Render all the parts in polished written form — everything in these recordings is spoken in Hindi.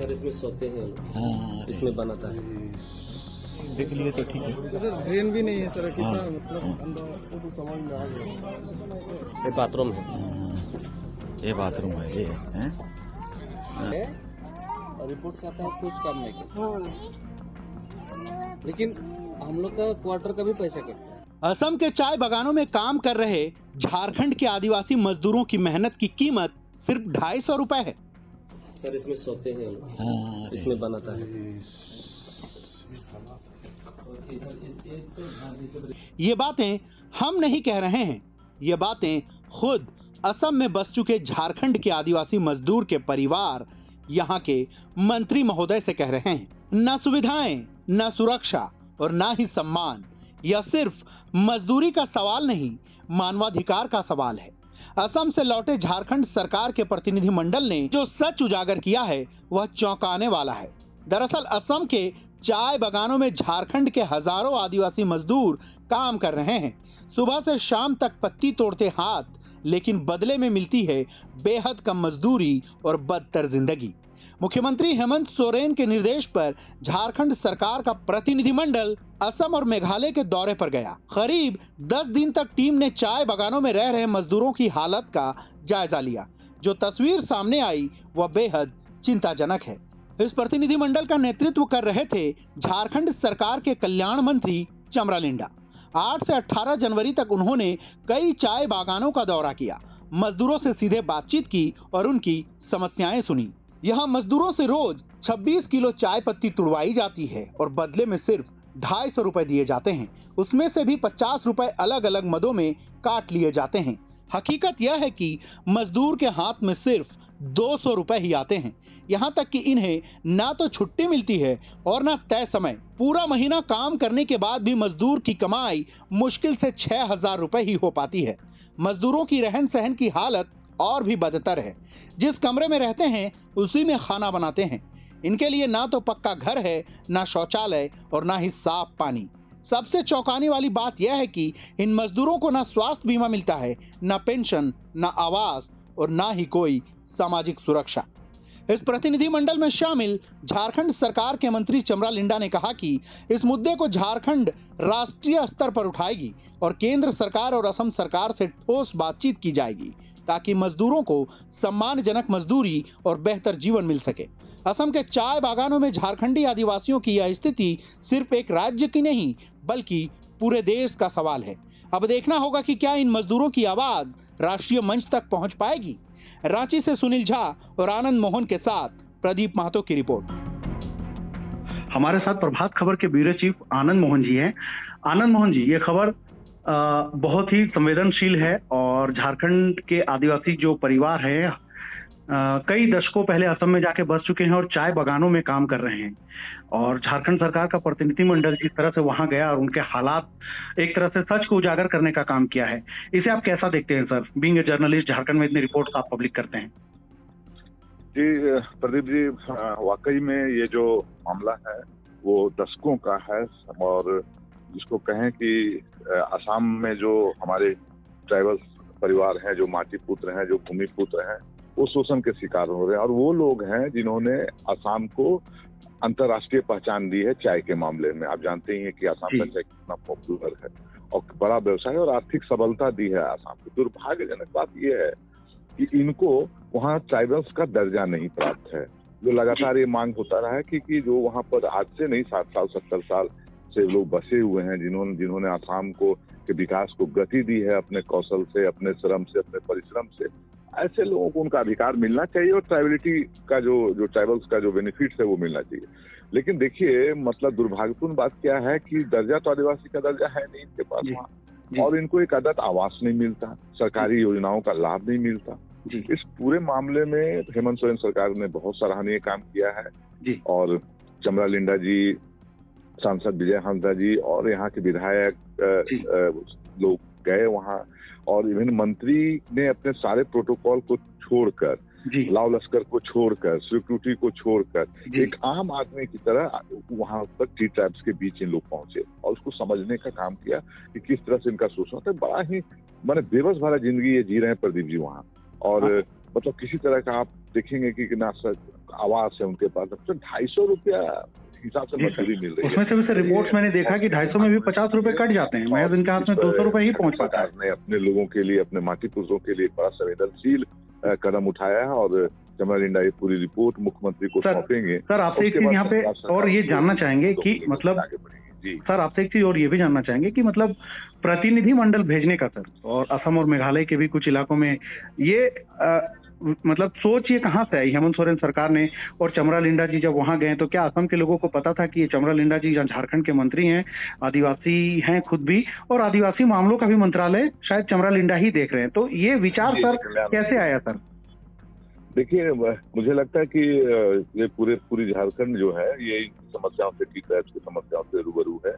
सर इसमें सोते हैं लोग। हाँ, इसमें बनाता है। देख लिए तो ठीक है। सर ड्रेन भी नहीं है सर, कितना मतलब अंदर तो समझ में आ गया। ये बाथरूम है। ये बाथरूम है, ये है। और रिपोर्ट करता है कुछ काम नहीं करता, लेकिन हम लोग का क्वार्टर का भी पैसा कटता है। असम के चाय बागानों में काम कर रहे झारखंड के आदिवासी मजदूरों की मेहनत की कीमत सिर्फ 250 रुपए है। सर इसमें सोते हैं लोग। हाँ, इसमें बनाता है। ये बातें हम नहीं कह रहे हैं, ये बातें खुद असम में बस चुके झारखंड के आदिवासी मजदूर के परिवार यहाँ के मंत्री महोदय से कह रहे हैं। न सुविधाएं, न सुरक्षा और न ही सम्मान। यह सिर्फ मजदूरी का सवाल नहीं, मानवाधिकार का सवाल है। असम से लौटे झारखंड सरकार के प्रतिनिधिमंडल ने जो सच उजागर किया है वह चौंकाने वाला है। दरअसल असम के चाय बागानों में झारखंड के हजारों आदिवासी मजदूर काम कर रहे हैं। सुबह से शाम तक पत्ती तोड़ते हाथ, लेकिन बदले में मिलती है बेहद कम मजदूरी और बदतर जिंदगी। मुख्यमंत्री हेमंत सोरेन के निर्देश पर झारखंड सरकार का प्रतिनिधिमंडल असम और मेघालय के दौरे पर गया। करीब 10 दिन तक टीम ने चाय बागानों में रह रहे मजदूरों की हालत का जायजा लिया। जो तस्वीर सामने आई वह बेहद चिंताजनक है। इस प्रतिनिधिमंडल का नेतृत्व कर रहे थे झारखंड सरकार के कल्याण मंत्री चमरालिंडा। 8 से 18 जनवरी तक उन्होंने कई चाय बागानों का दौरा किया, मजदूरों से सीधे बातचीत की और उनकी समस्याएं सुनी। यहाँ मजदूरों से रोज 26 किलो चाय पत्ती तुड़वाई जाती है और बदले में सिर्फ 250 रुपए दिए जाते हैं। उसमें से भी 50 रुपए अलग अलग मदों में काट लिए जाते हैं। हकीकत यह है कि मजदूर के हाथ में सिर्फ 200 रुपए ही आते हैं। यहाँ तक कि इन्हें ना तो छुट्टी मिलती है और ना तय समय। पूरा महीना काम करने के बाद भी मजदूर की कमाई मुश्किल से 6000 रुपए ही हो पाती है। मजदूरों की रहन सहन की हालत और भी बदतर है। जिस कमरे में रहते हैं उसी में खाना बनाते हैं। इनके लिए ना तो पक्का घर है, ना शौचालय और ना ही साफ पानी। सबसे चौंकाने वाली बात यह है कि इन मजदूरों को ना स्वास्थ्य बीमा मिलता है, ना पेंशन, ना आवास और ना ही कोई सामाजिक सुरक्षा। इस प्रतिनिधिमंडल में शामिल झारखंड सरकार के मंत्री चमरालिंडा ने कहा कि इस मुद्दे को झारखंड राष्ट्रीय स्तर पर उठाएगी और केंद्र सरकार और असम सरकार से ठोस बातचीत की जाएगी ताकि मजदूरों को सम्मानजनक मजदूरी और बेहतर जीवन मिल सके। असम के चाय बागानों में झारखंडी आदिवासियों की यह स्थिति सिर्फ एक राज्य की नहीं बल्कि पूरे देश का सवाल है। अब देखना होगा कि क्या इन मजदूरों की आवाज राष्ट्रीय मंच तक पहुंच पाएगी। रांची से सुनील झा और आनंद मोहन के साथ प्रदीप महतो की रिपोर्ट। हमारे साथ प्रभात खबर के ब्यूरो चीफ आनंद मोहन जी हैं। आनंद मोहन जी, ये खबर बहुत ही संवेदनशील है और झारखंड के आदिवासी जो परिवार है कई दशकों पहले असम में जाके बस चुके हैं और चाय बागानों में काम कर रहे हैं। और झारखंड सरकार का प्रतिनिधिमंडल जिस तरह से वहां गया और उनके हालात एक तरह से सच को उजागर करने का काम किया है, इसे आप कैसा देखते हैं sir? Being a journalist, Jharkhand में इतनी रिपोर्ट आप पब्लिक करते हैं। जी प्रदीप जी, वाकई में ये जो मामला है वो दशकों का है और जिसको कहें कि असम में जो हमारे ट्राइबल परिवार हैं, जो माटी पुत्र हैं, जो भूमि पुत्र हैं, वो शोषण के शिकार हो रहे हैं। और वो लोग हैं जिन्होंने असम को अंतर्राष्ट्रीय पहचान दी है चाय के मामले में। आप जानते ही हैं कि असम का चाय कितना पॉपुलर है और बड़ा व्यवसाय और आर्थिक सबलता दी है असम को। दुर्भाग्यजनक बात यह है कि इनको वहाँ ट्राइबल्स का दर्जा नहीं प्राप्त है। जो लगातार ये मांग होता रहा है कि जो वहाँ पर आज से नहीं 60 साल 70 साल से लोग बसे हुए हैं, जिन्होंने असम को के विकास को गति दी है अपने कौशल से, अपने श्रम से, अपने परिश्रम से, ऐसे लोगों को उनका अधिकार मिलना चाहिए और ट्राइबलिटी का जो ट्राइबल्स का जो बेनिफिट्स है वो मिलना चाहिए। लेकिन देखिए, मतलब दुर्भाग्यपूर्ण बात क्या है कि दर्जा तो आदिवासी का दर्जा है नहीं इनके पास वहाँ, और इनको एक आदत आवास नहीं मिलता, सरकारी योजनाओं का लाभ नहीं मिलता। इस पूरे मामले में हेमंत सोरेन सरकार ने बहुत सराहनीय काम किया है और चमरालिंडा जी, सांसद विजय हांसदा जी और यहाँ के विधायक लोग गए वहाँ और विभिन्न मंत्री ने अपने सारे प्रोटोकॉल को छोड़कर, लाव लश्कर को छोड़कर, सिक्योरिटी को छोड़कर एक आम आदमी की तरह वहां तक टी ट्राइब्स के बीच इन लोग पहुंचे और उसको समझने का काम किया कि किस तरह से इनका शोषण होता है। बड़ा ही माने बेबस भरा जिंदगी ये जी रहे हैं प्रदीप जी वहाँ। और मतलब किसी तरह का आप देखेंगे कि ना आवास है उनके पास, तो 250 रुपया हिसाब से मजदूरी मिल रही है। उसमें से भी सर रिपोर्ट्स मैंने देखा कि 250 में भी 50 रुपए कट जाते हैं, महज इनके हाथ में 200 रुपए ही पहुंच पाता है। सरकार ने अपने लोगों के लिए, अपने माटी पुरुषों के लिए बड़ा संवेदनशील कदम उठाया है और चमरा लिंडा ये पूरी रिपोर्ट मुख्यमंत्री को सौंपेंगे। सर आपसे एक चीज यहाँ पे और ये जानना चाहेंगे कि मतलब जी सर आपसे एक चीज और ये भी जानना चाहेंगे कि मतलब प्रतिनिधि मंडल भेजने का सर, और असम और मेघालय के भी कुछ इलाकों में ये मतलब सोच ये कहाँ से आई हेमंत सोरेन सरकार ने? और चमरा लिंडा जी जब वहां गए तो क्या असम के लोगों को पता था कि ये चमरा लिंडा जी झारखंड के मंत्री हैं, आदिवासी हैं खुद भी, और आदिवासी मामलों का भी मंत्रालय शायद चमरा लिंडा ही देख रहे हैं, तो ये विचार सर कैसे आया सर? देखिए, मुझे लगता है कि ये पूरी झारखंड जो है ये समस्याओं से की समस्याओं से रूबरू है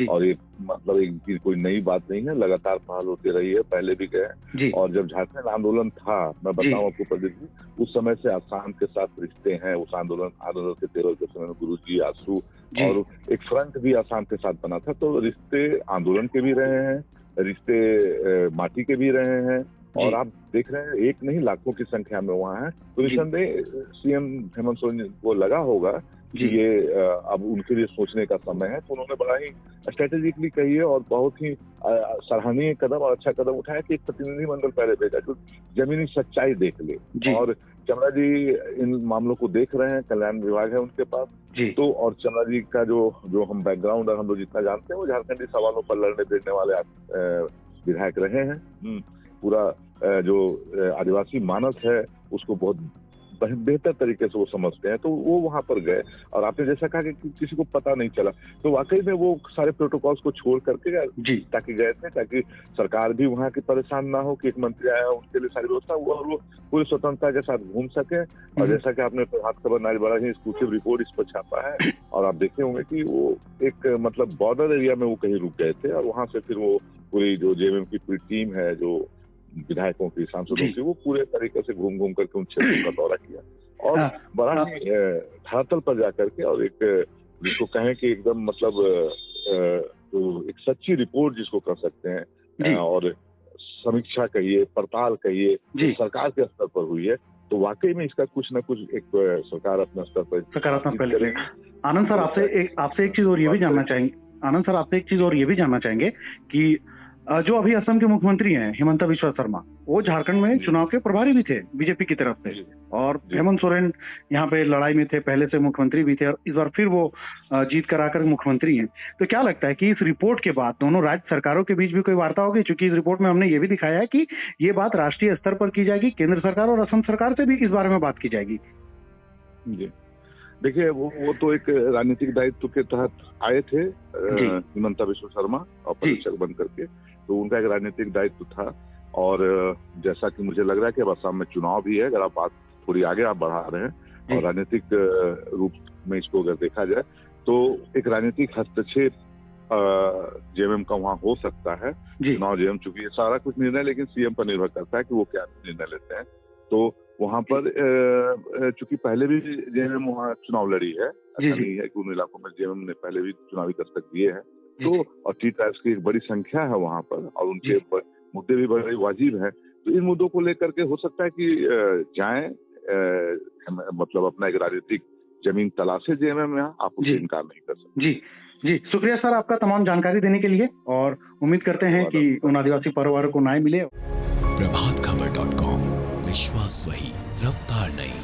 और ये मतलब एक कोई नई बात नहीं है, लगातार पहल होती रही है, पहले भी गए। और जब झारखंड आंदोलन था, मैं बताऊं आपको प्रदीप जी, उस समय से आसाम के साथ रिश्ते हैं। उस आंदोलन के 13 के समय में गुरुजी, आंसू और एक फ्रंट भी आसाम के साथ बना था, तो रिश्ते आंदोलन के भी रहे हैं, रिश्ते माटी के भी रहे हैं। और आप देख रहे हैं एक नहीं लाखों की संख्या में वहाँ है, तो निसंदेह सीएम हेमंत सोरेन को लगा होगा कि ये अब उनके लिए सोचने का समय है, तो उन्होंने बड़ा ही स्ट्रेटेजिकली कही है और बहुत ही सराहनीय कदम और अच्छा कदम उठाया कि एक प्रतिनिधि मंडल पहले भेजा जो जमीनी सच्चाई देख ले। और चमरा जी इन मामलों को देख रहे हैं, कल्याण विभाग है उनके पास, तो और चमरा जी का जो हम बैकग्राउंड और हम लोग जितना जानते हैं, वो झारखंडी सवालों पर लड़ने देने वाले विधायक रहे हैं। पूरा जो आदिवासी मानस है उसको बहुत बेहतर तरीके से वो समझते हैं, तो वो वहां पर गए। और आपने जैसा कहा कि किसी को पता नहीं चला, तो वाकई में वो सारे प्रोटोकॉल्स को छोड़ करके ताकि गए थे, ताकि सरकार भी वहां की परेशान ना हो कि एक मंत्री आया उनके लिए सारी व्यवस्था हुआ और वो पूरी स्वतंत्रता के साथ घूम सके। और जैसा कि आपने प्रभात खबर नाज बड़ा ही एक्सक्लूसिव रिपोर्ट इस पर छापा है, और आप देखे होंगे कि वो एक मतलब बॉर्डर एरिया में वो कहीं रुक गए थे और वहां से फिर वो पूरी जो जेएमएम की पूरी टीम है, जो विधायकों की, सांसदों की, वो पूरे तरीके से घूम घूम करके उन क्षेत्रों का दौरा किया और बड़ा ही धरातल पर जाकर के, और एक जिसको कहें कि एकदम मतलब तो एक सच्ची रिपोर्ट जिसको कर सकते हैं और समीक्षा कहिए, पड़ताल कहिए, सरकार के स्तर पर हुई है, तो वाकई में इसका कुछ न कुछ एक सरकार अपने स्तर पर सकारात्मक करेगी। आनंद सर आपसे एक चीज और ये भी जानना चाहेंगे, आनंद सर आपसे एक चीज और ये भी जानना चाहेंगे कि जो अभी असम के मुख्यमंत्री हैं हिमंता बिस्वा शर्मा, वो झारखंड में चुनाव के प्रभारी भी थे बीजेपी की तरफ से, और हेमंत सोरेन यहाँ पे लड़ाई में थे, पहले से मुख्यमंत्री भी थे और इस बार फिर वो जीत कराकर मुख्यमंत्री हैं। तो क्या लगता है कि इस रिपोर्ट के बाद दोनों राज्य सरकारों के बीच भी कोई वार्ता होगी? क्योंकि इस रिपोर्ट में हमने ये भी दिखाया है कि ये बात राष्ट्रीय स्तर पर की जाएगी, केंद्र सरकार और असम सरकार से भी इस बारे में बात की जाएगी। जी देखिए, वो तो एक राजनीतिक दायित्व के तहत आए थे हिमंता बिस्वा शर्मा और परीक्षक बन करके, तो उनका एक राजनीतिक दायित्व था। और जैसा कि मुझे लग रहा है कि अब असम में चुनाव भी है, अगर आप बात थोड़ी आगे आप बढ़ा रहे हैं और राजनीतिक रूप में इसको अगर देखा जाए तो एक राजनीतिक हस्तक्षेप जेएमएम का वहाँ हो सकता है। चुनाव जेएमएम, चूंकि ये सारा कुछ निर्णय लेकिन सीएम पर निर्भर करता है कि वो क्या निर्णय लेते हैं, तो वहाँ पर चूंकि पहले भी जेएमएम वहाँ चुनाव लड़ी है, ऐसा नहीं है कि उन इलाकों में जेएमएम ने पहले भी चुनावी दस्तक दिए हैं, तो और टी ट्राइब्स की एक बड़ी संख्या है वहाँ पर और उनके मुद्दे भी बड़े वाजिब हैं, तो इन मुद्दों को लेकर के हो सकता है कि जाएं, मतलब अपना एक राजनीतिक जमीन तलाशे जेएमएम यहाँ, आप उससे इनकार नहीं कर सकते। जी शुक्रिया सर आपका तमाम जानकारी देने के लिए, और उम्मीद करते हैं कि उन आदिवासी परिवारों को न्याय मिले। प्रभातखबर.com, विश्वास वही, रफ्तार नहीं।